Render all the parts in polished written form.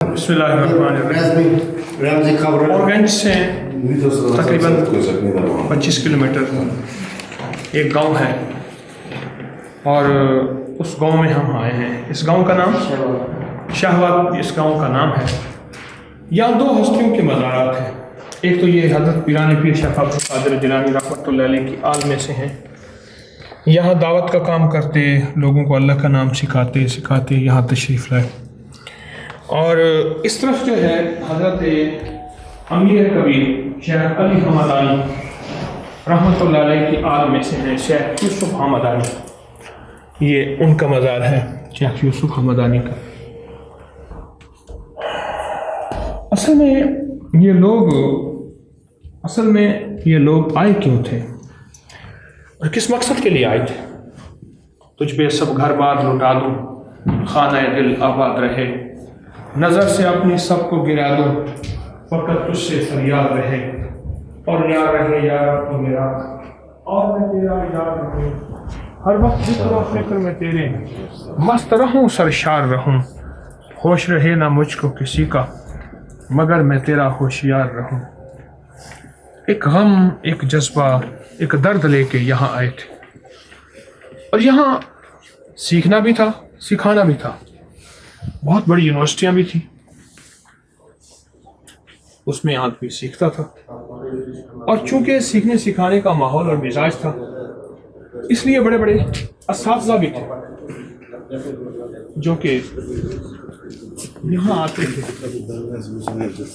बिस्मिल्लाहिर्रहमानिर्रहीम। औरगंज से तकरीबन 25 किलोमीटर एक गांव है और उस गांव में हम आए हैं। इस गांव का नाम शाहबाद इस गांव का नाम है। यहाँ दो हस्तियों के मज़ारात हैं। एक तो ये हज़रत पीरान पीर शेख अब्दुल कादिर जिलानी रहमतुल्लाह अलैह की आल में से हैं। यहाँ दावत का काम करते, लोगों को अल्लाह का नाम सिखाते यहाँ तशरीफ़ लाए। और इस तरफ जो है हज़रत अमीर कबीर शेख अली हमदानी रहमतुल्लाह अलैह की आल में से हैं शेख यूसुफ हमदानी। ये उनका मज़ार है शेख यूसुफ हमदानी का। असल में ये लोग आए क्यों थे और किस मकसद के लिए आए थे? तुझ पे सब घर बार लुटा दूँ, खाना दिल आबाद रहे, नज़र से अपनी सबको गिरा दो, फ़कत तुझसे फरियाद रहे, और यार रहे यार तो मेरा, और मैं तेरा यार रहूँ, हर वक्त जिक्र फिक्र में तेरे, मस्त रहूँ सरशार रहूँ, होश रहे ना मुझको किसी का, मगर मैं तेरा होशियार रहूँ। एक गम, एक जज्बा, एक दर्द लेके यहाँ आए थे और यहाँ सीखना भी था, सिखाना भी था। बहुत बड़ी यूनिवर्सिटियाँ भी थी, उसमें आदमी सीखता था और चूंकि सीखने सिखाने का माहौल और मिजाज था, इसलिए बड़े बड़े असातिज़ा भी थे जो कि यहाँ आते थे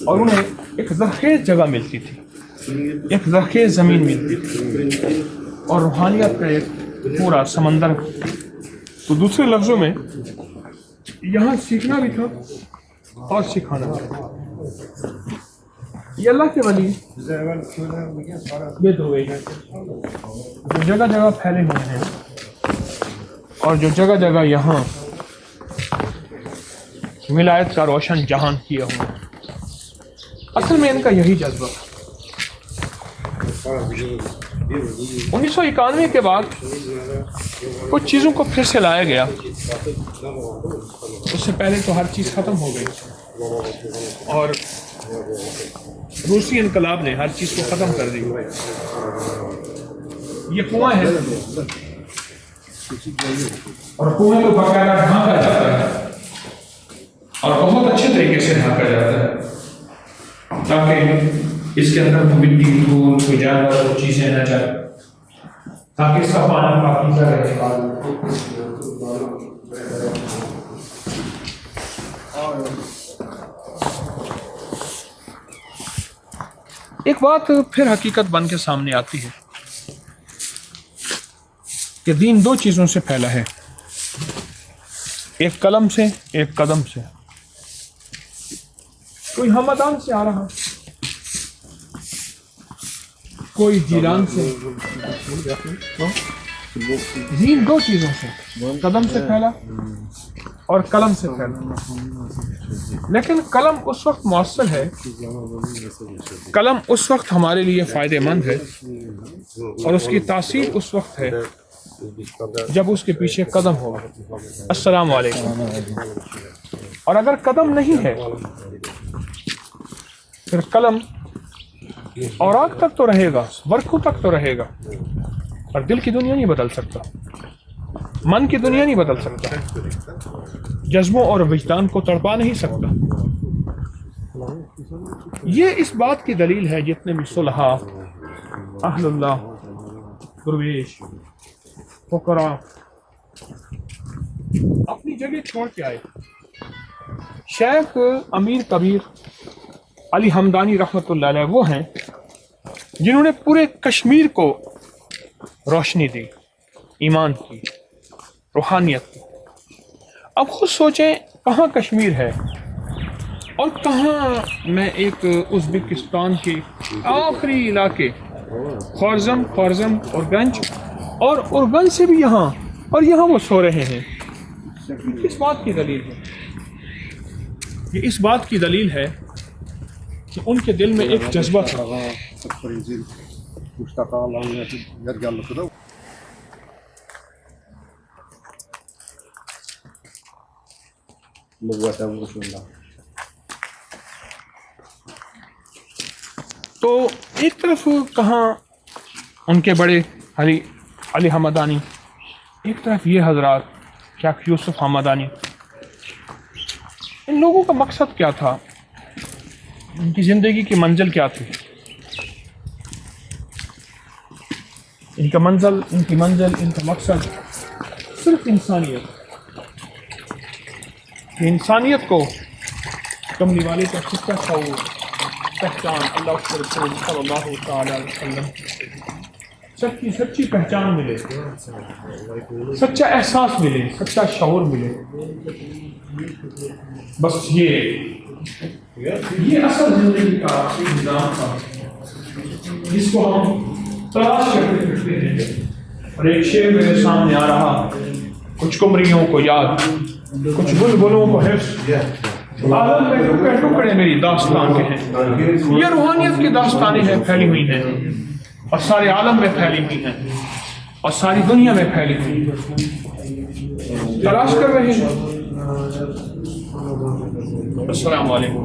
और उन्हें एक ज़रख़ेज़ जगह मिलती थी, एक ज़रख़ेज़ ज़मीन मिलती थी और रूहानियत का एक पूरा समंदर। तो दूसरे लफ्ज़ों में यहाँ सीखना भी था और सिखाना भी था। ये अल्लाह के वली ये दो हैं जो जगह जगह फैले हुए हैं और जो जगह जगह यहाँ विलायत का रोशन जहान किए हुए हैं। असल में इनका यही जज्बा था। 1991 के बाद कुछ चीज़ों को फिर से लाया गया। उससे पहले तो हर चीज़ ख़त्म हो गई और रूसी इनकलाब ने हर चीज़ को ख़त्म कर दी। ये कुआं है और कुएं को बाकायदा ढांका जाता है और बहुत अच्छे तरीके से ढांका जाता है ताकि इसके अंदर मिट्टी, धूल, कोई जानवर और चीज़ें न जाए, ताकि इसका पानी पाकीज़ा रहे। एक बात फिर हकीकत बन के सामने आती है कि दीन दो चीज़ों से फैला है, एक कलम से, एक कदम से। कोई हमदान से आ रहा, कोई जीलान से। दीन दो चीज़ों से, कदम से फैला और कलम से फैला। लेकिन कलम उस वक्त मौसर है, कलम उस वक्त हमारे लिए फ़ायदेमंद है और उसकी तासीर उस वक्त है जब उसके पीछे कदम होगा। अस्सलाम वालेकुम। और अगर कदम नहीं है फिर कलम औराक तक तो रहेगा, वर्खों तक तो रहेगा, पर दिल की दुनिया नहीं बदल सकता, मन की दुनिया नहीं बदल सकता, जज्बों और विजदान को तड़पा नहीं सकता। ये इस बात की दलील है जितने भी सुलहा, अहलुल्लाह, दुर्वेश, फुकरा अपनी जगह छोड़ के आए। शेख अमीर कबीर अली हमदानी रहमतुल्लाह अलैह वो हैं जिन्होंने पूरे कश्मीर को रोशनी दी, ईमान की, रूहानियत की। अब खुद सोचें कहाँ कश्मीर है और कहाँ मैं एक उज़्बेकिस्तान के आखिरी इलाके ख़ोरज़म और उर्गंज से भी यहाँ, और यहाँ वो सो रहे हैं। इस बात की दलील है, ये इस बात की दलील है कि उनके दिल में एक जज्बा था। تو ایک طرف کہاں ان کے بڑے علی حمدانی، ایک طرف یہ حضرات کیا یوسف حمدانی. ان لوگوں کا مقصد کیا تھا؟ ان کی زندگی کی منزل کیا تھی؟ ان کا مقصد صرف انسانیت. کہ انسانیت کو کمنے والے کا سچا شعور، پہچان، اللہ کے رسول صلی اللہ تعالی علیہ وسلم سچی پہچان ملے، سچا احساس ملے، سچا شعور ملے. بس یہ اصل زندگی کا ایک نظام تھا جس کو ہم تلاش کرتے پھرتے ہیں. اور ایک شعر میرے سامنے آ رہا، کچھ قمریوں کو یاد، کچھ بلبلوں کو حفظ، عالم میں ٹکڑے ٹکڑے میری داستان کے ہیں. یہ روحانیت کی داستانیں ہیں، پھیلی ہوئی ہیں اور سارے عالم میں پھیلی ہوئی ہیں اور ساری دنیا میں پھیلی ہوئی ہیں. تلاش کر رہے ہیں. السلام علیکم.